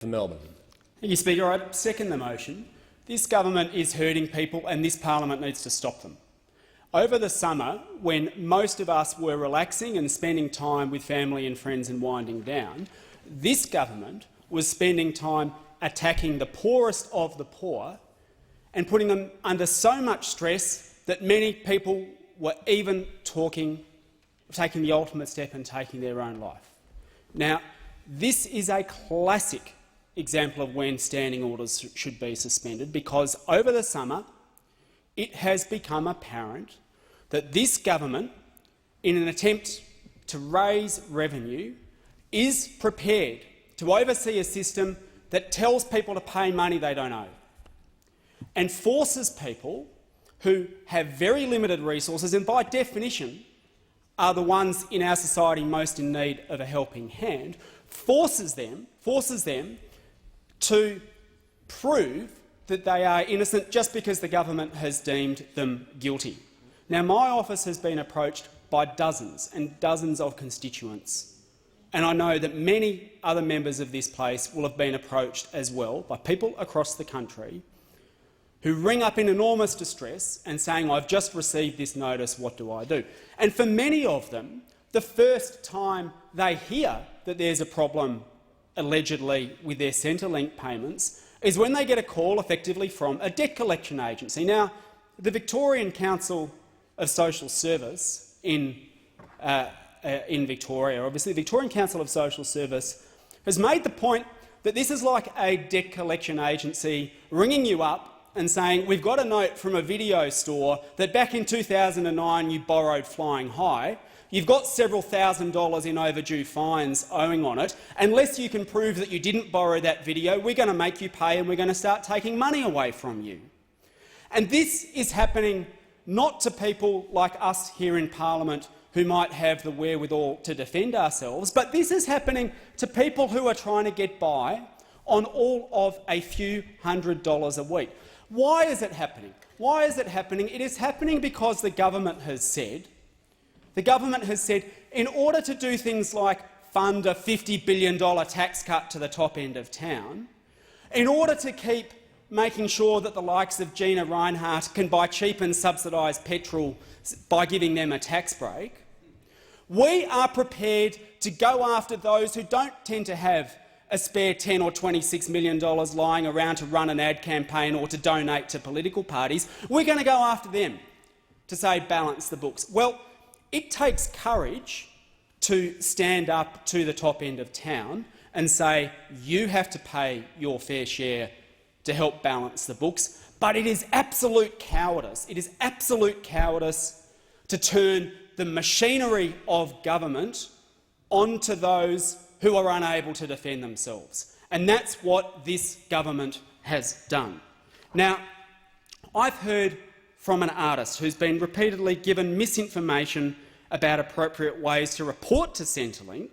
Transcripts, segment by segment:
For Melbourne. Thank you, Speaker. I second the motion. This government is hurting people and this parliament needs to stop them. Over the summer, when most of us were relaxing and spending time with family and friends and winding down, this government was spending time attacking the poorest of the poor and putting them under so much stress that many people were even taking the ultimate step and taking their own life. Now, this is a classic example of when standing orders should be suspended, because over the summer it has become apparent that this government, in an attempt to raise revenue, is prepared to oversee a system that tells people to pay money they don't owe and forces people who have very limited resources and, by definition, are the ones in our society most in need of a helping hand, forces them to prove that they are innocent just because the government has deemed them guilty. Now, my office has been approached by dozens and dozens of constituents, and I know that many other members of this place will have been approached as well by people across the country who ring up in enormous distress and saying, "I've just received this notice, what do I do?" And for many of them, the first time they hear that there's a problem allegedly with their Centrelink payments is when they get a call effectively from a debt collection agency. Now, the Victorian Council of Social Service in Victoria, obviously the Victorian Council of Social Service, has made the point that this is like a debt collection agency ringing you up and saying, "We've got a note from a video store that back in 2009 you borrowed flying high. You've got several $1,000s in overdue fines owing on it. Unless you can prove that you didn't borrow that video, we're going to make you pay and we're going to start taking money away from you." And this is happening not to people like us here in Parliament who might have the wherewithal to defend ourselves, but this is happening to people who are trying to get by on all of a few $100s a week. Why is it happening? Why is it happening? It is happening because the government has said, in order to do things like fund a $50 billion tax cut to the top end of town, in order to keep making sure that the likes of Gina Rinehart can buy cheap and subsidised petrol by giving them a tax break, we are prepared to go after those who don't tend to have a spare $10 or $26 million lying around to run an ad campaign or to donate to political parties. We're going to go after them to say balance the books. Well, it takes courage to stand up to the top end of town and say you have to pay your fair share to help balance the books, but it is absolute cowardice. It is absolute cowardice to turn the machinery of government onto those who are unable to defend themselves. And that's what this government has done. Now, I've heard from an artist who's been repeatedly given misinformation about appropriate ways to report to Centrelink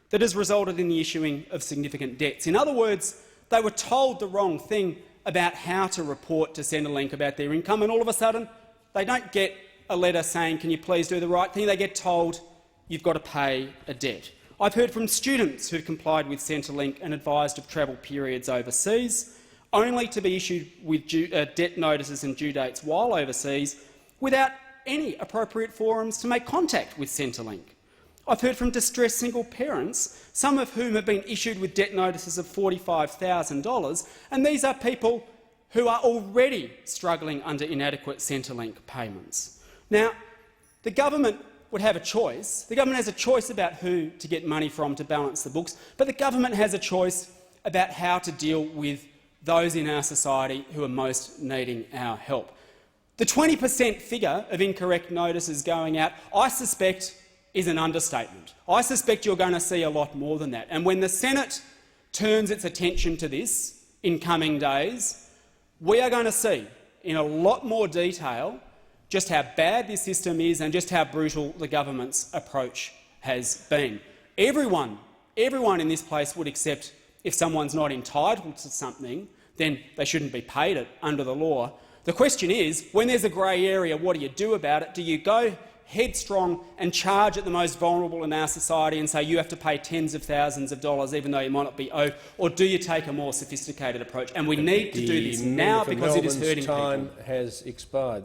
that has resulted in the issuing of significant debts. In other words, they were told the wrong thing about how to report to Centrelink about their income, and all of a sudden they don't get a letter saying, "Can you please do the right thing?" They get told, "You've got to pay a debt." I've heard from students who've complied with Centrelink and advised of travel periods overseas, only to be issued with debt notices and due dates while overseas without any appropriate forums to make contact with Centrelink. I've heard from distressed single parents, some of whom have been issued with debt notices of $45,000, and these are people who are already struggling under inadequate Centrelink payments. Now, the government would have a choice. The government has a choice about who to get money from to balance the books, but the government has a choice about how to deal with those in our society who are most needing our help. The 20% figure of incorrect notices going out, I suspect, is an understatement. I suspect you're going to see a lot more than that. And when the Senate turns its attention to this in coming days, we are going to see in a lot more detail just how bad this system is and just how brutal the government's approach has been. Everyone in this place would accept if someone's not entitled to something, then they shouldn't be paid it under the law. The question is, when there's a grey area, what do you do about it? Do you go headstrong and charge at the most vulnerable in our society and say you have to pay tens of thousands of dollars even though you might not be owed, or do you take a more sophisticated approach? And we need to do this now because it is hurting people. The time has expired.